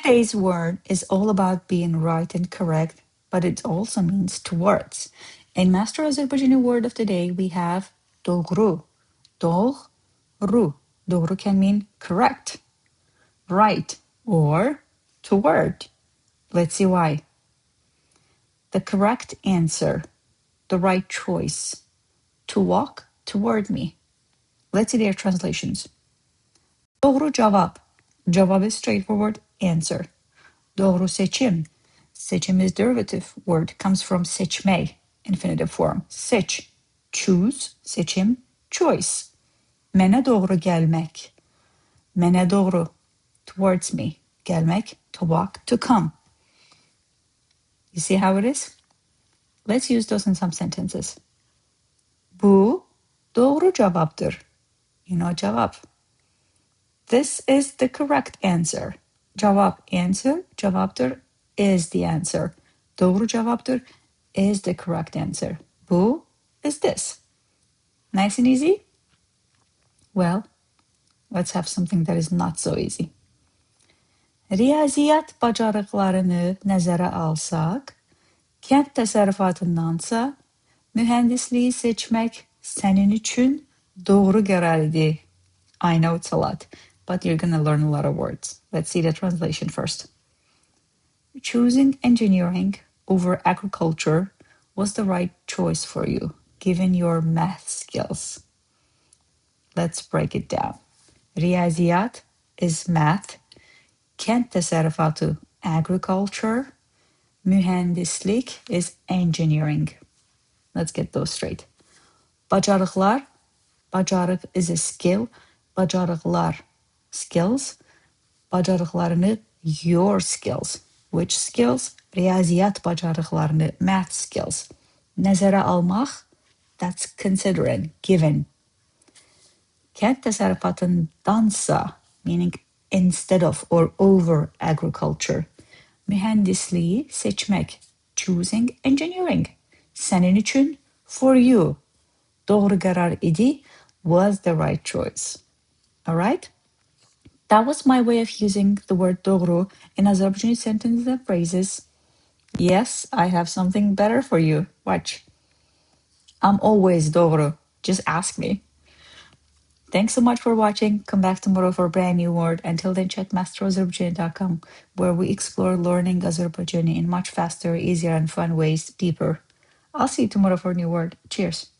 Today's word is all about being right and correct, but it also means towards. In Master Azerbaijani word of the day, we have doğru. doğru. doğru can mean correct, right, or toward. Let's see why. The correct answer, the right choice, to walk toward me. Let's see their translations. Doğru cevap. Cevap is straightforward answer. Doğru seçim. Seçim is derivative word, comes from seçmək, infinitive form. Seç, choose, seçim, choice. Mənə doğru gəlmək. Mənə doğru, towards me. Gəlmək, to walk, to come. You see how it is? Let's use those in some sentences. Bu doğru cevaptır. You know cevap. This is the correct answer. Cevap answer, cevaptır is the answer. Doğru cevaptır is the correct answer. Bu is this. Nice and easy? Well, let's have something that is not so easy. Riyaziyyat bacarıqlarını nəzərə alsaq, kənd təsərrüfatındansa mühəndisliyi seçmək sənin üçün doğru qərar idi. I know it's a lot, but you're going to learn a lot of words. Let's see the translation first. Choosing engineering over agriculture was the right choice for you, given your math skills. Let's break it down. Riyaziyyat is math, kənd təsərrüfatı agriculture, mühəndislik is engineering. Let's get those straight. Bacarıqlar, bacarıq is a skill, bacarıqlar, skills, bacarıqlarını, your skills. Which skills? Riyaziyyat bacarıqlarını, math skills. Nəzərə almaq, that's considering, given. Kənd təsərrüfatındansa, meaning instead of or over agriculture. Mühəndisliyi seçmək, choosing engineering. Sənin üçün, for you. Doğru qərar idi, was the right choice. All right? That was my way of using the word doğru in Azerbaijani sentences and phrases. Yes, I have something better for you. Watch. I'm always doğru. Just ask me. Thanks so much for watching. Come back tomorrow for a brand new word. Until then, check masterazerbaijani.com, where we explore learning Azerbaijani in much faster, easier, and fun ways, deeper. I'll see you tomorrow for a new word. Cheers.